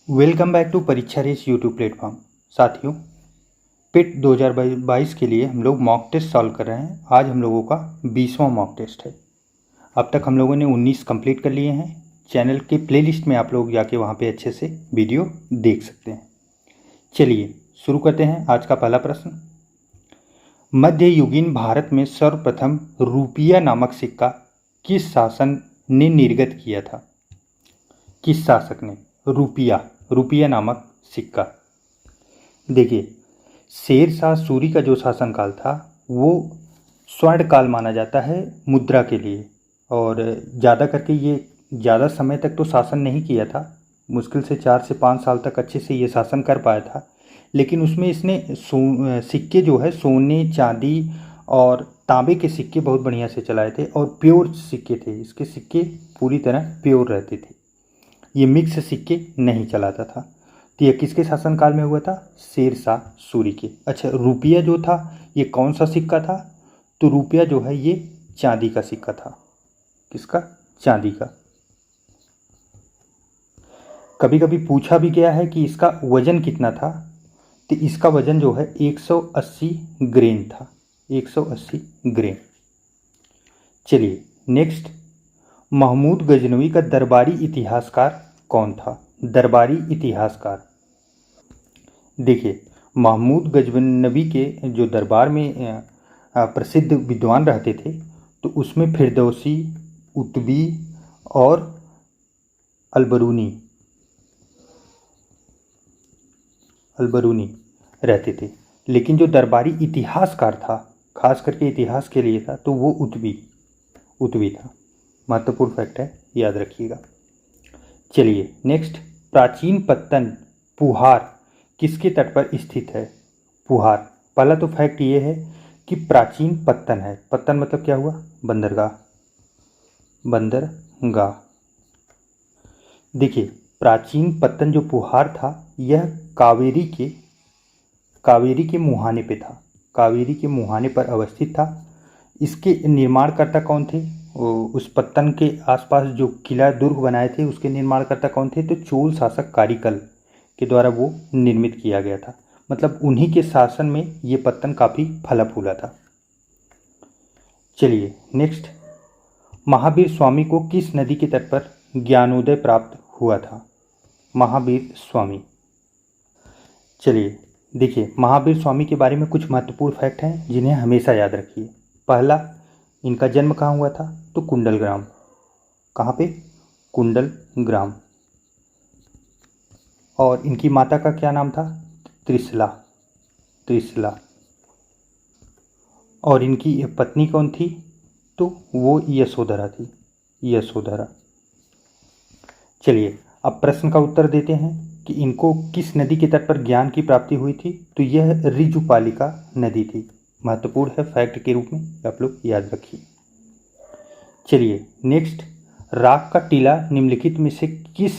Welcome back to परीक्षा race YouTube platform. साथियों, पिट 2022 के लिए हम लोग मॉक टेस्ट सॉल्व कर रहे हैं। आज हम लोगों का 20वां मॉक टेस्ट है। अब तक हम लोगों ने 19 कंप्लीट कर लिए हैं। चैनल के प्लेलिस्ट में आप लोग जाके वहाँ पे अच्छे से वीडियो देख सकते हैं। चलिए शुरू करते हैं। आज का पहला प्रश्न, मध्ययुगीन भारत में सर्वप्रथम रुपया नामक सिक्का किस शासन ने निर्गत किया था? किस शासक ने रुपया नामक सिक्का? देखिए, शेरशाह सूरी का जो शासनकाल था वो स्वर्ण काल माना जाता है मुद्रा के लिए, और ज़्यादा करके ये ज़्यादा समय तक तो शासन नहीं किया था। मुश्किल से 4 से 5 साल तक अच्छे से ये शासन कर पाया था। लेकिन उसमें इसने सिक्के जो है सोने चांदी और तांबे के सिक्के बहुत बढ़िया से चलाए थे, और प्योर सिक्के थे। इसके सिक्के पूरी तरह प्योर रहते थे। ये मिक्स सिक्के नहीं चलाता था। तो यह किसके शासनकाल में हुआ था? शेरशाह सूरी के। अच्छा, रुपया जो था ये कौन सा सिक्का था? तो रुपया जो है ये चांदी का सिक्का था। किसका? चांदी का। कभी कभी पूछा भी गया है कि इसका वजन कितना था। तो इसका वजन जो है 180 ग्रेन था। 180 ग्रेन। चलिए नेक्स्ट, महमूद गजनवी का दरबारी इतिहासकार कौन था? दरबारी इतिहासकार। देखिए, महमूद गजनवी के जो दरबार में प्रसिद्ध विद्वान रहते थे, तो उसमें फिरदौसी, उतबी और अलबरूनी रहते थे। लेकिन जो दरबारी इतिहासकार था, खास करके इतिहास के लिए था, तो वो उतबी था। महत्वपूर्ण फैक्ट है, याद रखिएगा। चलिए नेक्स्ट, प्राचीन पत्तन पुहार किसके तट पर स्थित है? पुहार। पहला तो फैक्ट ये है कि प्राचीन पत्तन है। पत्तन मतलब क्या हुआ? बंदरगाह। देखिए, प्राचीन पत्तन जो पुहार था यह कावेरी के मुहाने पे था। कावेरी के मुहाने पर अवस्थित था। इसके निर्माणकर्ता कौन थे? उस पत्तन के आसपास जो किला दुर्ग बनाए थे उसके निर्माणकर्ता कौन थे? तो चोल शासक कारिकल के द्वारा वो निर्मित किया गया था। मतलब उन्हीं के शासन में ये पत्तन काफ़ी फला फूला था। चलिए नेक्स्ट, महावीर स्वामी को किस नदी के तट पर ज्ञानोदय प्राप्त हुआ था? महावीर स्वामी। चलिए देखिए, महावीर स्वामी के बारे में कुछ महत्वपूर्ण फैक्ट हैं जिन्हें हमेशा याद रखिए। पहला, इनका जन्म कहाँ हुआ था? तो कुंडलग्राम। कहाँ पे? कुंडलग्राम। और इनकी माता का क्या नाम था? त्रिशला। और इनकी पत्नी कौन थी? तो वो यशोधरा थी। यशोधरा। चलिए अब प्रश्न का उत्तर देते हैं कि इनको किस नदी के तट पर ज्ञान की प्राप्ति हुई थी? तो यह ऋजुपालिका नदी थी। महत्वपूर्ण है फैक्ट के रूप में, आप लोग याद रखिए। चलिए नेक्स्ट, राख का टीला निम्नलिखित में से किस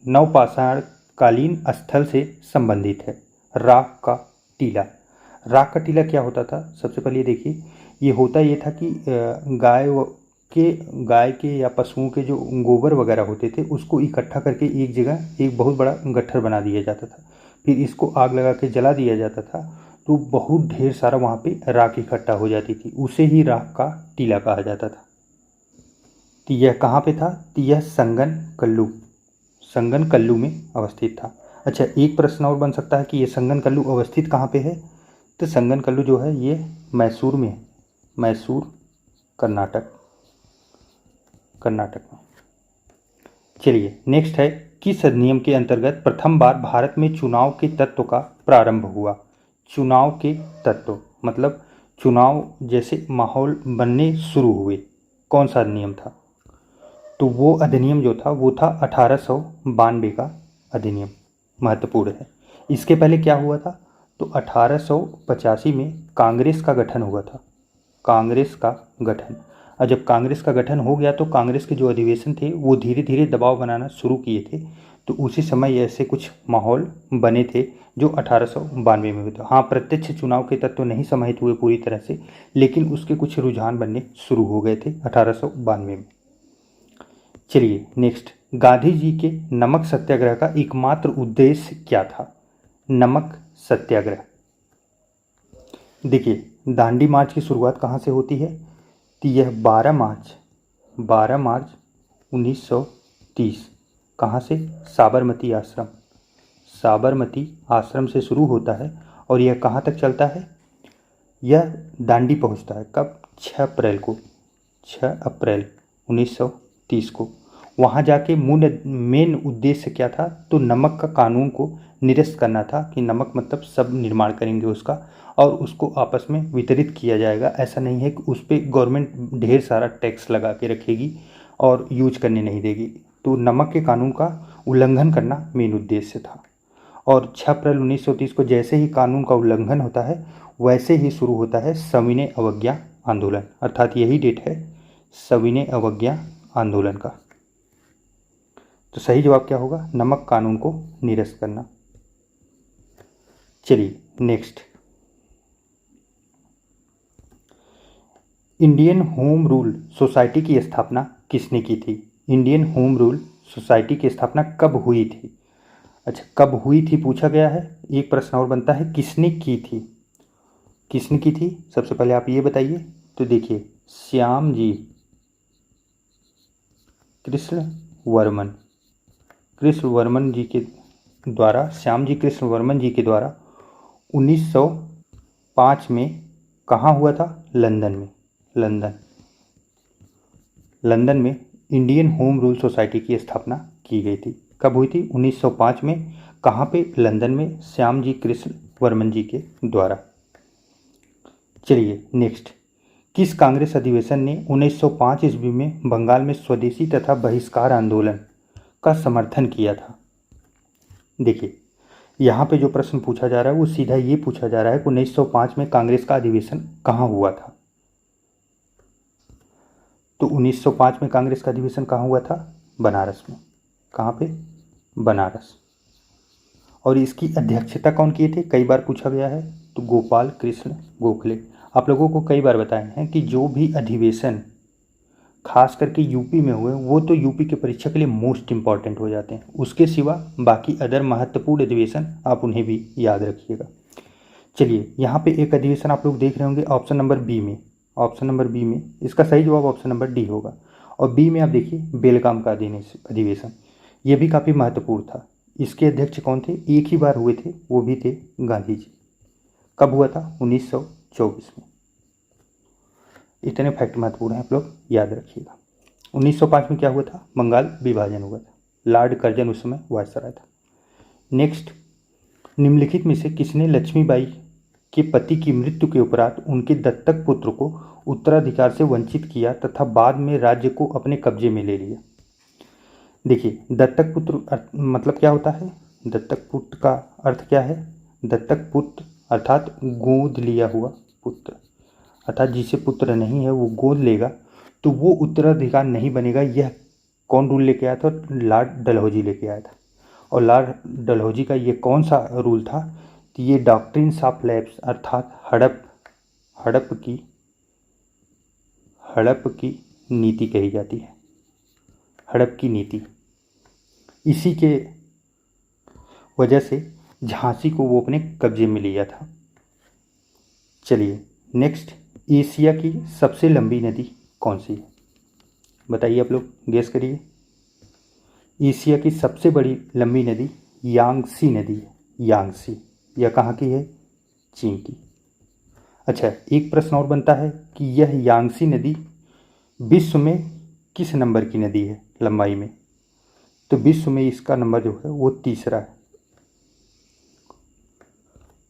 नवपाषाण कालीन स्थल से संबंधित है? राख का टीला। राख का टीला क्या होता था? सबसे पहले देखिए, ये होता ये था कि गाय के या पशुओं के जो गोबर वगैरह होते थे उसको इकट्ठा करके एक जगह एक बहुत बड़ा गट्ठर बना दिया जाता था। फिर इसको आग लगा के जला दिया जाता था, तो बहुत ढेर सारा वहाँ पे राख इकट्ठा हो जाती थी। उसे ही राख का टीला कहा जाता था। तो यह कहाँ पे था? तो यह संगन कल्लू में अवस्थित था। अच्छा, एक प्रश्न और बन सकता है कि ये संगन कल्लू अवस्थित कहाँ पे है? तो संगन कल्लू जो है ये मैसूर में है। मैसूर, कर्नाटक में। चलिए नेक्स्ट है, किस अधिनियम के अंतर्गत प्रथम बार भारत में चुनाव के तत्व का प्रारंभ हुआ? चुनाव के तत्व मतलब चुनाव जैसे माहौल बनने शुरू हुए। कौन सा अधिनियम था? तो वो अधिनियम जो था वो था 1892 का अधिनियम। महत्वपूर्ण है। इसके पहले क्या हुआ था? तो 1885 में कांग्रेस का गठन हुआ था। कांग्रेस का गठन। और जब कांग्रेस का गठन हो गया तो कांग्रेस के जो अधिवेशन थे वो धीरे धीरे दबाव बनाना शुरू किए थे। तो उसी समय ऐसे कुछ माहौल बने थे जो 1892 में हुए थे। हाँ, प्रत्यक्ष चुनाव के तत्व नहीं समाहित हुए पूरी तरह से, लेकिन उसके कुछ रुझान बनने शुरू हो गए थे 1892 में। चलिए नेक्स्ट, गांधी जी के नमक सत्याग्रह का एकमात्र उद्देश्य क्या था? नमक सत्याग्रह। देखिए दांडी मार्च की शुरुआत कहाँ से होती है? तो यह 12 मार्च 1930 कहाँ से? साबरमती आश्रम। साबरमती आश्रम से शुरू होता है और यह कहाँ तक चलता है? यह दांडी पहुँचता है कब? 6 अप्रैल को, 6 अप्रैल 1930 को। वहाँ जाके मेन उद्देश्य क्या था? तो नमक का कानून को निरस्त करना था कि नमक मतलब सब निर्माण करेंगे उसका और उसको आपस में वितरित किया जाएगा। ऐसा नहीं है कि उस पर गवर्नमेंट ढेर सारा टैक्स लगा के रखेगी और यूज करने नहीं देगी। तो नमक के कानून का उल्लंघन करना मेन उद्देश्य था। और 6 अप्रैल 1930 को जैसे ही कानून का उल्लंघन होता है वैसे ही शुरू होता है सविनय अवज्ञा आंदोलन, अर्थात यही डेट है सविनय अवज्ञा आंदोलन का। तो सही जवाब क्या होगा? नमक कानून को निरस्त करना। चलिए next, Indian home rule society की स्थापना किसने की थी? इंडियन होम रूल सोसाइटी की स्थापना कब हुई थी? अच्छा, कब हुई थी पूछा गया है। एक प्रश्न और बनता है किसने की थी? किसने की थी सबसे पहले आप ये बताइए। तो देखिए श्याम जी कृष्ण वर्मन जी के द्वारा, श्याम जी कृष्ण वर्मन जी के द्वारा 1905 में कहाँ हुआ था? लंदन में। लंदन में इंडियन होम रूल सोसाइटी की स्थापना की गई थी। कब हुई थी? 1905 में। कहाँ पे? लंदन में, श्याम जी कृष्ण वर्मन जी के द्वारा। चलिए नेक्स्ट, किस कांग्रेस अधिवेशन ने 1905 ईस्वी में बंगाल में स्वदेशी तथा बहिष्कार आंदोलन का समर्थन किया था? देखिए यहाँ पे जो प्रश्न पूछा जा रहा है वो सीधा ये पूछा जा रहा है कि 1905 में कांग्रेस का अधिवेशन कहाँ हुआ था। तो 1905 में कांग्रेस का अधिवेशन कहाँ हुआ था? बनारस में। कहाँ पे? बनारस। और इसकी अध्यक्षता कौन किए थे? कई बार पूछा गया है। तो गोपाल कृष्ण गोखले। आप लोगों को कई बार बताए हैं कि जो भी अधिवेशन खास करके यूपी में हुए वो तो यूपी के परीक्षा के लिए मोस्ट इंपॉर्टेंट हो जाते हैं। उसके सिवा बाकी अदर महत्वपूर्ण अधिवेशन आप उन्हें भी याद रखिएगा। चलिए यहाँ पे एक अधिवेशन आप लोग देख रहे होंगे ऑप्शन नंबर बी में। ऑप्शन नंबर बी में इसका सही जवाब ऑप्शन नंबर डी होगा। और बी में आप देखिए बेलगाम का अधिवेशन, ये भी काफ़ी महत्वपूर्ण था। इसके अध्यक्ष कौन थे? एक ही बार हुए थे, वो भी थे गांधी जी। कब हुआ था? 1924 में। इतने फैक्ट महत्वपूर्ण हैं, आप लोग याद रखिएगा। 1905 में क्या हुआ था? बंगाल विभाजन हुआ था। लॉर्ड कर्जन उस समय वायसराय था। नेक्स्ट, निम्नलिखित में से किसने लक्ष्मीबाई के पति की मृत्यु के उपरांत उनके दत्तक पुत्र को उत्तराधिकार से वंचित किया तथा बाद में राज्य को अपने कब्जे में ले लिया? देखिए दत्तक पुत्र मतलब क्या होता है? दत्तक पुत्र का अर्थ क्या है? दत्तक पुत्र अर्थात गोद लिया हुआ पुत्र, अर्थात जिसे पुत्र नहीं है वो गोद लेगा तो वो उत्तराधिकार नहीं बनेगा। यह कौन रूल लेके आया था? लॉर्ड डलहौजी लेके आया था। और लॉर्ड डलहौजी का ये कौन सा रूल था? तो ये डॉक्ट्रिन्स ऑफ लैप्स अर्थात हड़प की नीति कही जाती है। हड़प की नीति, इसी के वजह से झांसी को वो अपने कब्जे में लिया था। चलिए नेक्स्ट, एशिया की सबसे लंबी नदी कौन सी है? बताइए, आप लोग गेस करिए। एशिया की सबसे बड़ी लंबी नदी यांगसी नदी है। यांगसी, यह कहाँ की है? चीन की। अच्छा, एक प्रश्न और बनता है कि यह यांगसी नदी विश्व में किस नंबर की नदी है लंबाई में? तो विश्व में इसका नंबर जो है वो तीसरा है।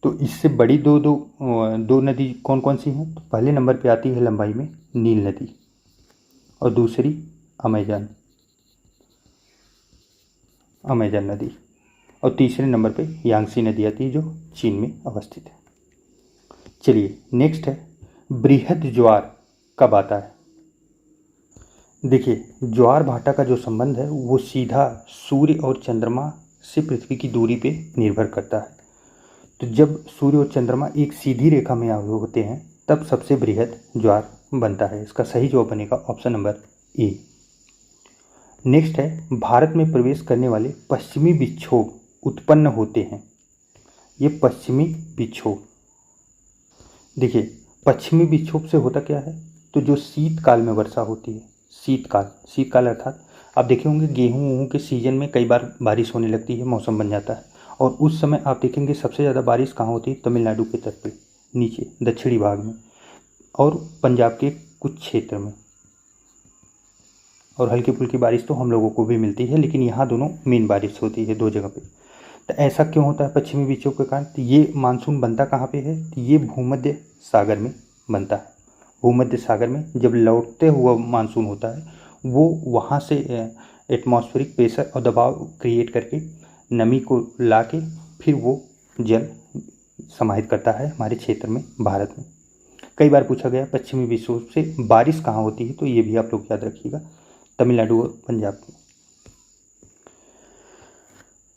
तो इससे बड़ी दो नदी कौन कौन सी हैं? तो पहले नंबर पे आती है लंबाई में नील नदी और दूसरी अमेजन नदी, और तीसरे नंबर पे यांगसी नदी आती है जो चीन में अवस्थित है। चलिए नेक्स्ट है, बृहद ज्वार कब आता है? देखिए ज्वार भाटा का जो संबंध है वो सीधा सूर्य और चंद्रमा से पृथ्वी की दूरी पे निर्भर करता है। तो जब सूर्य और चंद्रमा एक सीधी रेखा में होते हैं तब सबसे बृहद ज्वार बनता है। इसका सही जवाब बनेगा ऑप्शन नंबर ए। नेक्स्ट है भारत में प्रवेश करने वाले पश्चिमी विक्षोभ उत्पन्न होते हैं। ये पश्चिमी विक्षोभ, देखिए पश्चिमी विक्षोभ से होता क्या है, तो जो शीतकाल में वर्षा होती है, शीतकाल अर्थात आप देखे होंगे गेहूँ के सीजन में कई बार बारिश होने लगती है, मौसम बन जाता है, और उस समय आप देखेंगे सबसे ज़्यादा बारिश कहाँ होती है, तमिलनाडु के तट पे नीचे दक्षिणी भाग में और पंजाब के कुछ क्षेत्र में, और हल्की फुल्की बारिश तो हम लोगों को भी मिलती है, लेकिन यहाँ दोनों मेन बारिश होती है 2 जगह पे। तो ऐसा क्यों होता है पश्चिमी विक्षोभ के कारण? तो ये मानसून बनता कहाँ पे है, तो ये भूमध्य सागर में बनता है। भूमध्य सागर में जब लौटते हुआ मानसून होता है वो वहाँ से एटमॉस्फेरिक प्रेशर और दबाव क्रिएट करके नमी को ला के फिर वो जल समाहित करता है हमारे क्षेत्र में, भारत में। कई बार पूछा गया पश्चिमी विक्षोभ से बारिश कहाँ होती है, तो ये भी आप लोग याद रखिएगा, तमिलनाडु और पंजाब में।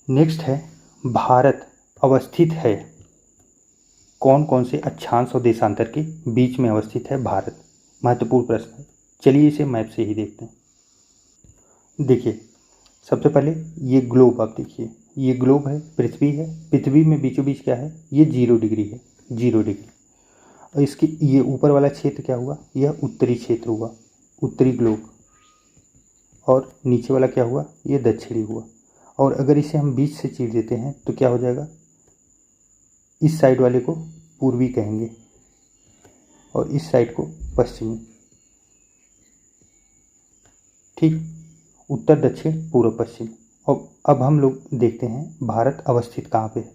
नेक्स्ट है भारत अवस्थित है कौन कौन से अक्षांश और देशांतर के बीच में अवस्थित है भारत? महत्वपूर्ण प्रश्न है, चलिए इसे मैप से ही देखते हैं। देखिए सबसे पहले ये ग्लोब आप देखिए, ये ग्लोब है, पृथ्वी है, पृथ्वी में बीचों बीच क्या है, ये 0 डिग्री है, 0 डिग्री। और इसके ये ऊपर वाला क्षेत्र क्या हुआ, यह उत्तरी क्षेत्र हुआ, उत्तरी ग्लोब, और नीचे वाला क्या हुआ, ये दक्षिणी हुआ। और अगर इसे हम बीच से चीर देते हैं तो क्या हो जाएगा, इस साइड वाले को पूर्वी कहेंगे और इस साइड को पश्चिमी, ठीक, उत्तर दक्षिण पूर्व पश्चिम। और अब हम लोग देखते हैं भारत अवस्थित कहाँ पे है।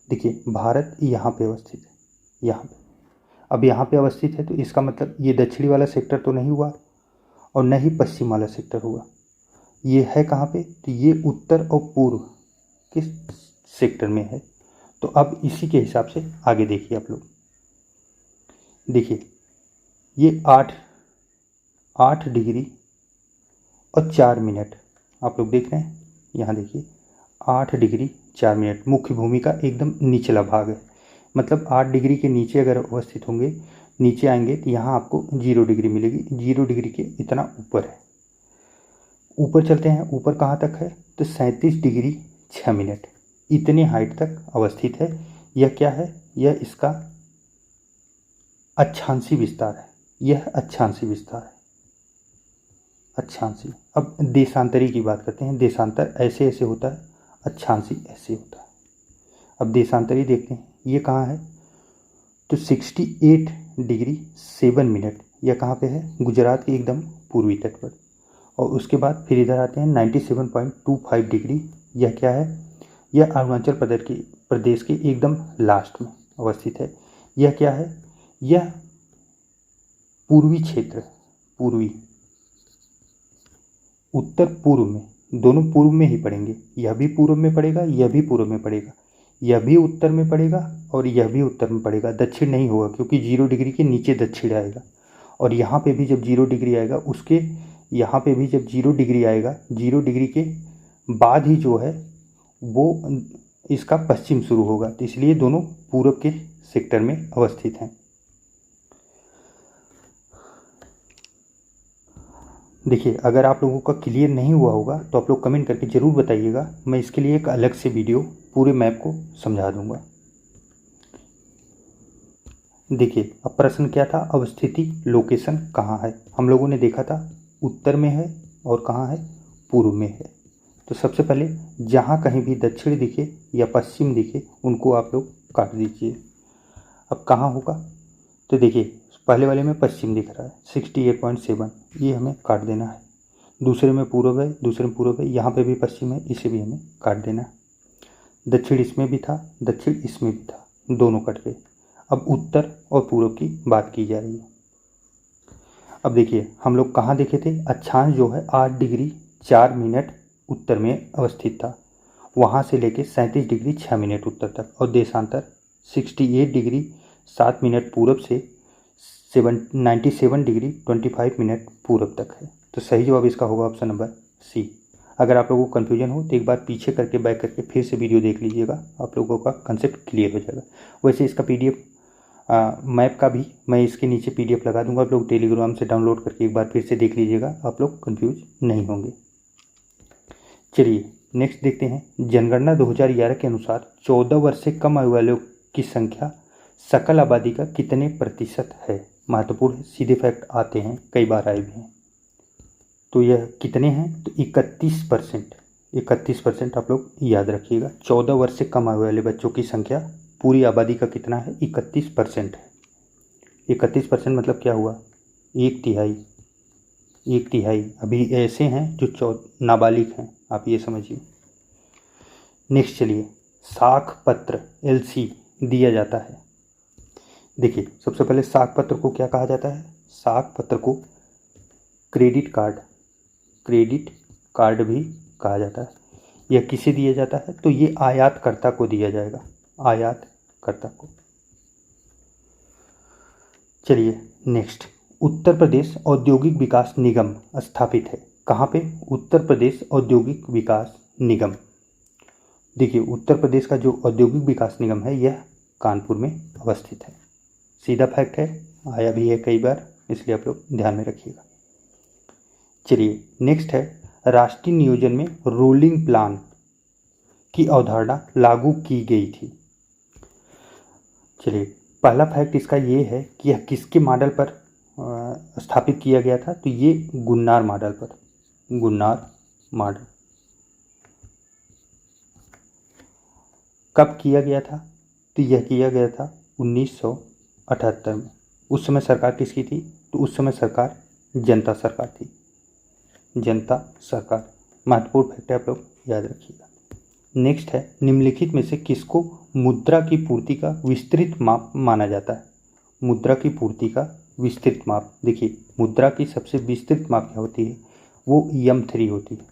देखिए भारत यहाँ पे अवस्थित है, यहाँ पे। अब यहाँ पे अवस्थित है तो इसका मतलब ये दक्षिणी वाला सेक्टर तो नहीं हुआ और न ही पश्चिम वाला सेक्टर हुआ, ये है कहाँ पे, तो ये उत्तर और पूर्व किस सेक्टर में है। तो अब इसी के हिसाब से आगे देखिए आप लोग, देखिए ये 8 डिग्री और 4 मिनट आप लोग देख रहे हैं, यहाँ देखिए 8 डिग्री 4 मिनट मुख्य भूमि का एकदम निचला भाग है। मतलब 8 डिग्री के नीचे अगर अवस्थित होंगे, नीचे आएंगे तो यहाँ आपको 0 डिग्री मिलेगी, 0 डिग्री के इतना ऊपर है। ऊपर चलते हैं, ऊपर कहाँ तक है, तो 37 डिग्री 6 मिनट, इतने हाइट तक अवस्थित है। यह क्या है, यह इसका अक्षांशी विस्तार है, यह अक्षांशी विस्तार है, अक्षांशी। अब देशांतरी की बात करते हैं, देशांतर ऐसे ऐसे होता है, अक्षांशी ऐसे होता है। अब देशांतरी देखते हैं, ये कहाँ है, तो 68 डिग्री 7 मिनट, यह कहाँ पे है, गुजरात के एकदम पूर्वी तट पर। और उसके बाद फिर इधर आते हैं 97.25 डिग्री, यह क्या है, यह अरुणाचल प्रदेश के एकदम लास्ट में अवस्थित है। यह क्या है, यह पूर्वी क्षेत्र, पूर्वी उत्तर पूर्व में, दोनों पूर्व में ही पड़ेंगे, यह भी पूर्व में पड़ेगा, यह भी पूर्व में पड़ेगा, यह भी उत्तर में पड़ेगा और यह भी उत्तर में पड़ेगा। दक्षिण नहीं होगा क्योंकि 0 डिग्री के नीचे दक्षिण आएगा। और यहाँ पे भी जब 0 डिग्री आएगा, उसके यहाँ पे भी जब 0 डिग्री आएगा, 0 डिग्री के बाद ही जो है वो इसका पश्चिम शुरू होगा। तो इसलिए दोनों पूर्व के सेक्टर में अवस्थित हैं। देखिए अगर आप लोगों का क्लियर नहीं हुआ होगा तो आप लोग कमेंट करके ज़रूर बताइएगा, मैं इसके लिए एक अलग से वीडियो पूरे मैप को समझा दूंगा। देखिए अब प्रश्न क्या था, अवस्थिति लोकेशन कहाँ है। हम लोगों ने देखा था उत्तर में है और कहाँ है, पूर्व में है। तो सबसे पहले जहाँ कहीं भी दक्षिण दिखे या पश्चिम दिखे उनको आप लोग काट दीजिए। अब कहाँ होगा, तो देखिए पहले वाले में पश्चिम दिख रहा है 68.7, ये हमें काट देना है। दूसरे में पूर्व है, दूसरे में पूर्व है, यहाँ पे भी पश्चिम है, इसे भी हमें काट देना है। दक्षिण इसमें भी था, दक्षिण इसमें भी था, दोनों कट गए। अब उत्तर और पूर्व की बात की जा रही है। अब देखिए हम लोग कहाँ देखे थे, अक्षांश जो है 8 डिग्री 4 मिनट उत्तर में अवस्थित था, वहाँ से लेके 37 डिग्री 6 मिनट उत्तर तक। और देशांतर 68 डिग्री 7 मिनट पूर्व से 97 डिग्री 25 मिनट पूर्व तक है। तो सही जवाब इसका होगा ऑप्शन नंबर सी। अगर आप लोगों को कन्फ्यूजन हो तो एक बार पीछे करके बैक करके फिर से वीडियो देख लीजिएगा, आप लोगों का कंसेप्ट क्लियर हो जाएगा। वैसे इसका PDF मैप का भी मैं इसके नीचे PDF लगा दूंगा, आप लोग टेलीग्राम से डाउनलोड करके एक बार फिर से देख लीजिएगा, आप लोग कन्फ्यूज नहीं होंगे। चलिए नेक्स्ट देखते हैं। जनगणना 2011 के अनुसार 14 वर्ष से कम आयु वालों की संख्या सकल आबादी का कितने प्रतिशत है? महत्वपूर्ण सीधे फैक्ट आते हैं, कई बार आए भी हैं। तो यह कितने हैं? तो 31%। 31% आप लोग याद रखिएगा। 14 वर्ष से कम आयु वाले बच्चों की संख्या पूरी आबादी का कितना है? 31% है। 31% मतलब क्या हुआ? एक तिहाई। एक तिहाई अभी ऐसे हैं जो नाबालिग हैं, आप ये समझिए। नेक्स्ट चलिए, साख पत्र LC दिया जाता है। देखिए सबसे पहले साख पत्र को क्या कहा जाता है? साख पत्र को क्रेडिट कार्ड भी कहा जाता है। यह किसे दिया जाता है? तो ये आयातकर्ता को दिया जाएगा, आयातकर्ता को। चलिए नेक्स्ट, उत्तर प्रदेश औद्योगिक विकास निगम स्थापित है कहाँ पे? उत्तर प्रदेश औद्योगिक विकास निगम। देखिए उत्तर प्रदेश का जो औद्योगिक विकास निगम है यह कानपुर में अवस्थित है। सीधा फैक्ट है, आया भी है कई बार, इसलिए आप लोग ध्यान में रखिएगा। चलिए नेक्स्ट है, राष्ट्रीय नियोजन में रोलिंग प्लान की अवधारणा लागू की गई थी। चलिए पहला फैक्ट इसका ये है कि यह किसके मॉडल पर स्थापित किया गया था? तो ये गुन्नार मॉडल पर, गुन्नार मॉडल। कब किया गया था? तो यह किया गया था 1978 में। उस समय सरकार किसकी थी? तो उस समय सरकार जनता सरकार थी, जनता सरकार। महत्वपूर्ण फैक्ट है, आप लोग याद रखिएगा। नेक्स्ट है, निम्नलिखित में से किसको मुद्रा की पूर्ति का विस्तृत माप माना जाता है? मुद्रा की पूर्ति का विस्तृत माप। देखिए मुद्रा की सबसे विस्तृत माप क्या होती है? वो M3 होती है।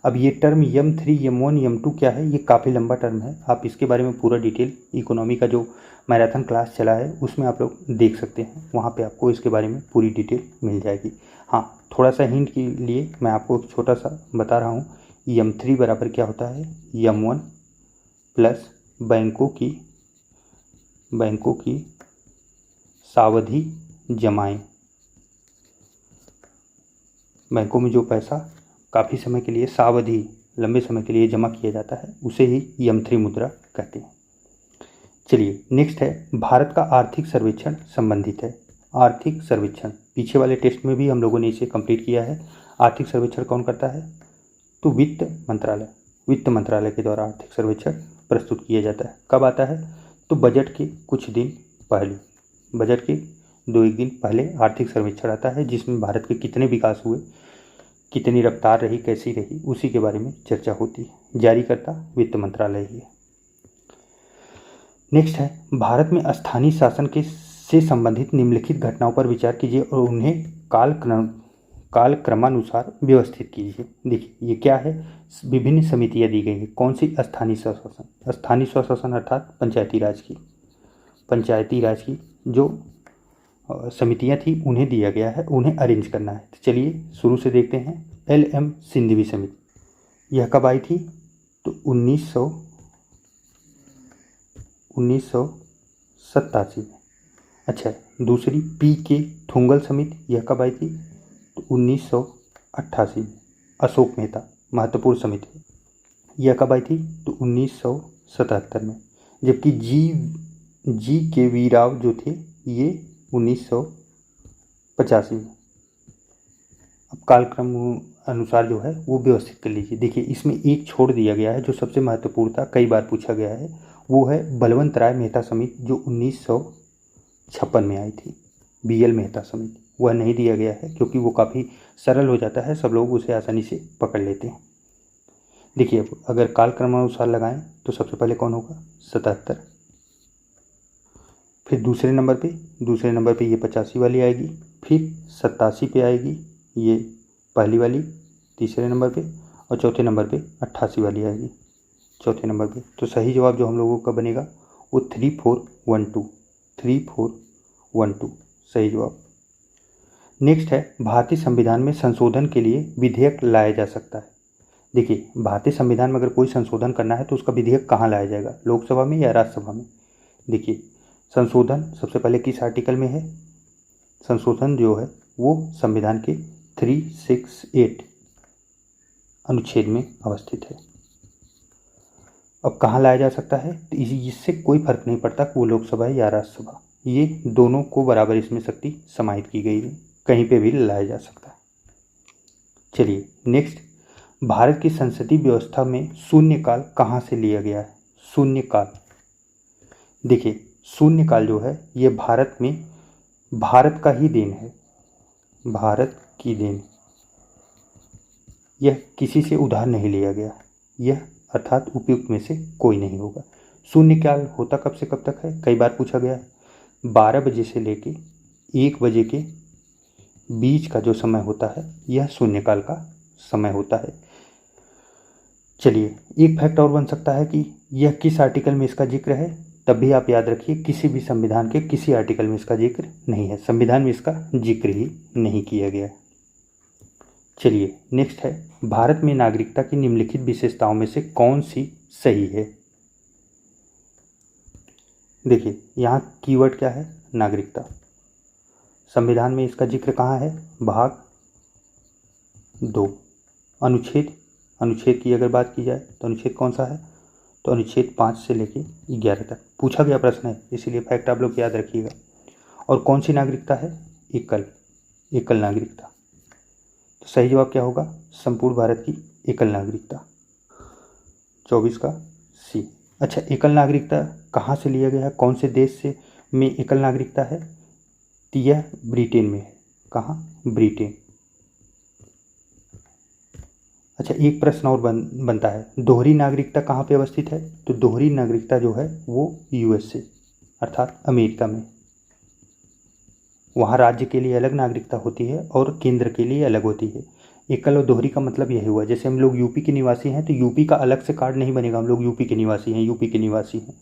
अब ये टर्म M3, M1, M2 क्या है? ये काफ़ी लंबा टर्म है, आप इसके बारे में पूरा डिटेल इकोनॉमी का जो मैराथन क्लास चला है उसमें आप लोग देख सकते हैं, वहाँ पे आपको इसके बारे में पूरी डिटेल मिल जाएगी। हाँ थोड़ा सा हिंट के लिए मैं आपको एक छोटा सा बता रहा हूँ। M3 बराबर क्या होता है? M1 प्लस बैंकों की सावधि जमाएं। बैंकों में जो पैसा काफ़ी समय के लिए, सावधि लंबे समय के लिए जमा किया जाता है, उसे ही M3 मुद्रा कहते हैं। चलिए नेक्स्ट है, भारत का आर्थिक सर्वेक्षण संबंधित है। आर्थिक सर्वेक्षण पीछे वाले टेस्ट में भी हम लोगों ने इसे कंप्लीट किया है। आर्थिक सर्वेक्षण कौन करता है? तो वित्त मंत्रालय के द्वारा आर्थिक सर्वेक्षण प्रस्तुत किया जाता है। कब आता है? तो बजट के कुछ दिन पहले, बजट के 2-1 दिन पहले आर्थिक सर्वेक्षण आता है, जिसमें भारत के कितने विकास हुए, कितनी रफ्तार रही, कैसी रही, उसी के बारे में चर्चा होती है। जारीकर्ता वित्त मंत्रालय ही है। नेक्स्ट है, भारत में स्थानीय शासन से संबंधित निम्नलिखित घटनाओं पर विचार कीजिए और उन्हें कालक्रमानुसार व्यवस्थित कीजिए। देखिए ये क्या है? विभिन्न समितियां दी गई हैं। कौन सी? स्थानीय स्वशासन। स्थानीय स्वशासन अर्थात पंचायती राज की जो समितियां थी उन्हें दिया गया है, उन्हें अरेंज करना है। तो चलिए शुरू से देखते हैं। LM सिंघवी समिति, यह कब आई थी? तो 1987 में। अच्छा, दूसरी PK थुंगल समिति, यह कब आई थी? तो 1988 में। अशोक मेहता महत्वपूर्ण समिति, यह कब आई थी? तो 1977 में। जबकि GKV राव जो थे ये 1985 में। अब कालक्रम अनुसार जो है वो व्यवस्थित कर लीजिए। देखिए इसमें एक छोड़ दिया गया है जो सबसे महत्वपूर्ण था, कई बार पूछा गया है, वो है बलवंत राय मेहता समिति जो 1956 में आई थी। BL मेहता समिति, वह नहीं दिया गया है क्योंकि वो काफ़ी सरल हो जाता है, सब लोग उसे आसानी से पकड़ लेते हैं। देखिए अब अगर कालक्रमानुसार लगाएं तो सबसे पहले कौन होगा? 77। फिर दूसरे नंबर पे ये 85 वाली आएगी, फिर 87 पे आएगी ये पहली वाली तीसरे नंबर पे, और चौथे नंबर पे 88 वाली आएगी चौथे नंबर पे। तो सही जवाब जो हम लोगों का बनेगा वो 3412 सही जवाब। नेक्स्ट है, भारतीय संविधान में संशोधन के लिए विधेयक लाया जा सकता है। देखिए भारतीय संविधान में अगर कोई संशोधन करना है तो उसका विधेयक कहाँ लाया जाएगा? लोकसभा में या राज्यसभा में? देखिए संशोधन सबसे पहले किस आर्टिकल में है? संशोधन जो है वो संविधान के 368 अनुच्छेद में अवस्थित है। अब कहाँ लाया जा सकता है, तो इससे कोई फर्क नहीं पड़ता कि वो लोकसभा है या राज्यसभा, ये दोनों को बराबर इसमें शक्ति समाहित की गई है, कहीं पे भी लाया जा सकता है। चलिए नेक्स्ट, भारत की संसदीय व्यवस्था में शून्यकाल कहाँ से लिया गया है। शून्यकाल, देखिए शून्यकाल जो है ये भारत में भारत का ही देन है, भारत की देन, यह किसी से उधार नहीं लिया गया, यह अर्थात उपयुक्त में से कोई नहीं होगा। शून्यकाल होता कब से कब तक है, कई बार पूछा गया है, 12 बजे से लेके 1 बजे के बीच का जो समय होता है यह शून्यकाल का समय होता है। चलिए एक फैक्ट और बन सकता है कि यह किस आर्टिकल में इसका जिक्र है, तब भी आप याद रखिए किसी भी संविधान के किसी आर्टिकल में इसका जिक्र नहीं है, संविधान में इसका जिक्र ही नहीं किया गया है। चलिए नेक्स्ट है, भारत में नागरिकता की निम्नलिखित विशेषताओं में से कौन सी सही है। देखिए यहाँ कीवर्ड क्या है, नागरिकता। संविधान में इसका जिक्र कहाँ है, भाग 2। अनुच्छेद की अगर बात की जाए तो अनुच्छेद कौन सा है, तो अनुच्छेद 5 से लेके 11 तक पूछा गया प्रश्न है, इसीलिए फैक्ट आप लोग याद रखिएगा। और कौन सी नागरिकता है, एकल नागरिकता। तो सही जवाब क्या होगा, संपूर्ण भारत की एकल नागरिकता, 24 का सी। अच्छा, एकल नागरिकता कहाँ से लिया गया है, कौन से देश से में एकल नागरिकता है, तो यह ब्रिटेन में है। कहाँ, ब्रिटेन। अच्छा एक प्रश्न और बनता है, दोहरी नागरिकता कहाँ पे अवस्थित है, तो दोहरी नागरिकता जो है वो यूएसए अर्थात अमेरिका में, वहाँ राज्य के लिए अलग नागरिकता होती है और केंद्र के लिए अलग होती है। एकल और दोहरी का मतलब यही हुआ, जैसे हम लोग यूपी के निवासी हैं तो यूपी का अलग से कार्ड नहीं बनेगा, हम लोग यूपी के निवासी हैं,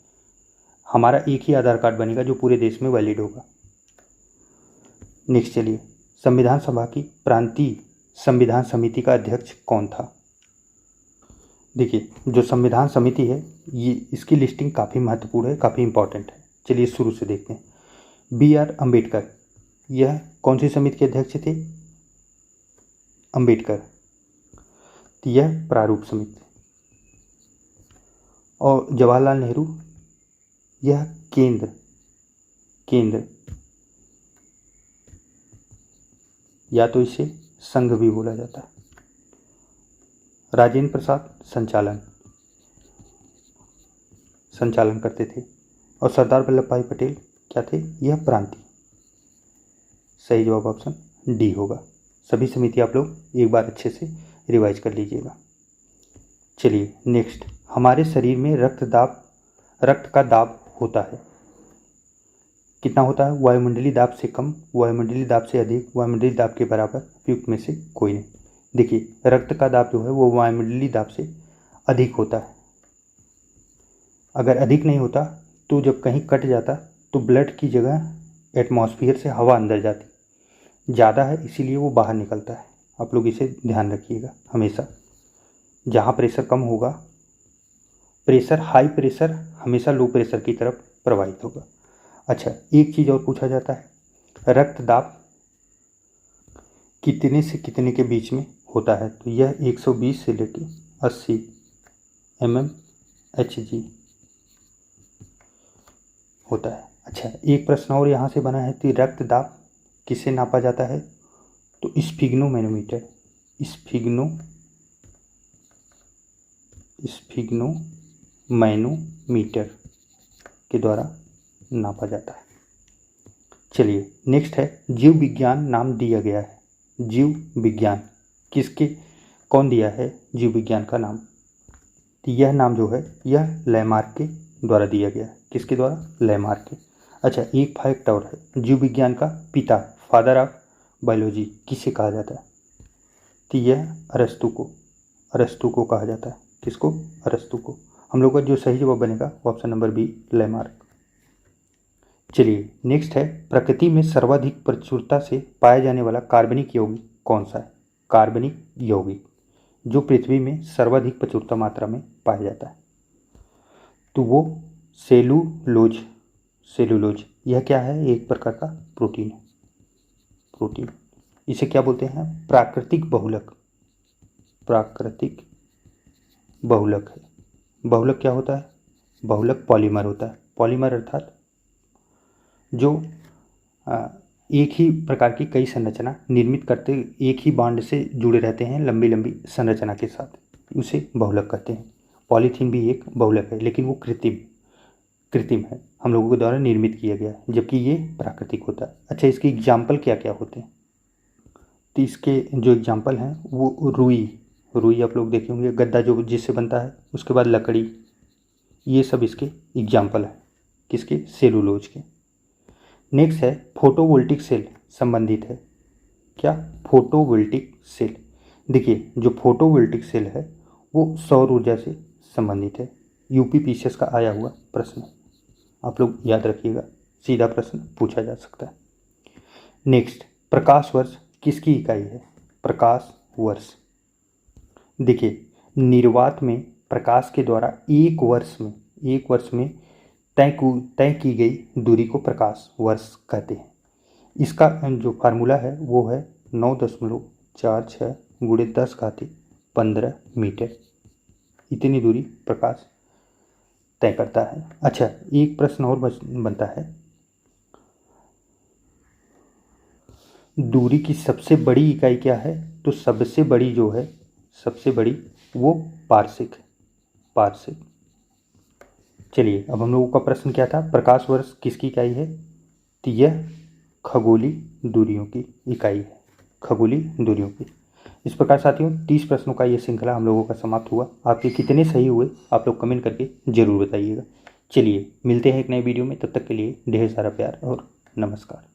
हमारा एक ही आधार कार्ड बनेगा जो पूरे देश में वैलिड होगा। नेक्स्ट चलिए, संविधान सभा की प्रांतीय संविधान समिति का अध्यक्ष कौन था। देखिए जो संविधान समिति है ये इसकी लिस्टिंग काफ़ी महत्वपूर्ण है, काफ़ी इंपॉर्टेंट है। चलिए शुरू से देखते हैं। BR अम्बेडकर, यह कौन सी समिति के अध्यक्ष थे, अम्बेडकर, तो यह प्रारूप समिति। और जवाहरलाल नेहरू, यह केंद्र या तो इसे संघ भी बोला जाता है। राजेंद्र प्रसाद संचालन करते थे। और सरदार वल्लभ भाई पटेल क्या थे, यह प्रांतीय। सही जवाब ऑप्शन डी होगा। सभी समिति आप लोग एक बार अच्छे से रिवाइज कर लीजिएगा। चलिए नेक्स्ट, हमारे शरीर में रक्त का दाब होता है, कितना होता है, वायुमंडलीय दाब से कम, वायुमंडलीय दाब से अधिक, वायुमंडलीय दाब के बराबर, उपयुक्त में से कोई नहीं। देखिए रक्त का दाब जो है वो वायुमंडलीय दाब से अधिक होता है, अगर अधिक नहीं होता तो जब कहीं कट जाता तो ब्लड की जगह एटमॉस्फेयर से हवा अंदर जाती, ज़्यादा है इसीलिए वो बाहर निकलता है। आप लोग इसे ध्यान रखिएगा हमेशा, जहाँ प्रेशर कम होगा, हाई प्रेशर हमेशा लो प्रेशर की तरफ प्रवाहित होगा। अच्छा एक चीज़ और पूछा जाता है, रक्तदाब कितने से कितने के बीच में होता है, तो यह 120 से लेकर 80 mmHg होता है। अच्छा एक प्रश्न और यहाँ से बना है कि रक्तदाब किससे नापा जाता है, तो स्फिग्नोमैनोमीटर के द्वारा नापा जाता है। चलिए नेक्स्ट है, जीव विज्ञान नाम दिया गया है, जीव विज्ञान कौन दिया है जीव विज्ञान का नाम, तो यह नाम जो है यह लैमार्क के द्वारा दिया गया है। किसके द्वारा, लैमार्क के। अच्छा एक फैक्ट और है, जीव विज्ञान का पिता, फादर ऑफ बायोलॉजी किसे कहा जाता है, तो यह अरस्तु को कहा जाता है। किसको, अरस्तु को। हम लोग का जो सही जवाब बनेगा ऑप्शन नंबर बी, लैमार्क। चलिए नेक्स्ट है, प्रकृति में सर्वाधिक प्रचुरता से पाया जाने वाला कार्बनिक यौगिक कौन सा है, कार्बनिक यौगिक जो पृथ्वी में सर्वाधिक प्रचुरता मात्रा में पाया जाता है, तो वो सेलुलोज। यह क्या है, एक प्रकार का प्रोटीन है। इसे क्या बोलते हैं, प्राकृतिक प्राकृतिक बहुलक है। बहुलक क्या होता है? बहुलक पॉलीमर होता है। पॉलीमर अर्थात जो एक ही प्रकार की कई संरचना निर्मित करते, एक ही बांड से जुड़े रहते हैं लंबी लंबी संरचना के साथ, उसे बहुलक कहते हैं। पॉलीथीन भी एक बहुलक है, लेकिन वो कृत्रिम है, हम लोगों के द्वारा निर्मित किया गया है, जबकि ये प्राकृतिक होता है। अच्छा, इसके एग्जाम्पल क्या क्या होते हैं? तो इसके जो एग्जाम्पल हैं वो रुई आप लोग देखे होंगे, गद्दा जो जिससे बनता है, उसके बाद लकड़ी, ये सब इसके एग्जाम्पल है। किसके? सेलुलोज के। नेक्स्ट है फोटोवोल्टिक सेल संबंधित है। क्या? Photovoltaic cell. देखिए, जो फोटोवोल्टिक सेल है वो सौर ऊर्जा से संबंधित है। यूपीपीसीएस का आया हुआ प्रश्न, आप लोग याद रखिएगा, सीधा प्रश्न पूछा जा सकता है। नेक्स्ट, प्रकाश वर्ष किसकी इकाई है? प्रकाश वर्ष। देखिए, निर्वात में प्रकाश के द्वारा एक वर्ष में तय की गई दूरी को प्रकाश वर्ष कहते हैं। इसका जो फार्मूला है वो है 9.46 गुणे 10⁻15 मीटर। इतनी दूरी प्रकाश तय करता है। अच्छा, एक प्रश्न और बनता है, दूरी की सबसे बड़ी इकाई क्या है? तो सबसे बड़ी जो है, सबसे बड़ी वो पारसिक। चलिए, अब हम लोगों का प्रश्न क्या था? प्रकाश वर्ष किसकी इकाई है? तो यह खगोलीय दूरियों की इकाई है, खगोलीय दूरियों की। इस प्रकार साथियों 30 प्रश्नों का ये श्रृंखला हम लोगों का समाप्त हुआ। आपके कितने सही हुए आप लोग कमेंट करके ज़रूर बताइएगा। चलिए, मिलते हैं एक नए वीडियो में, तब तक के लिए ढेर सारा प्यार और नमस्कार।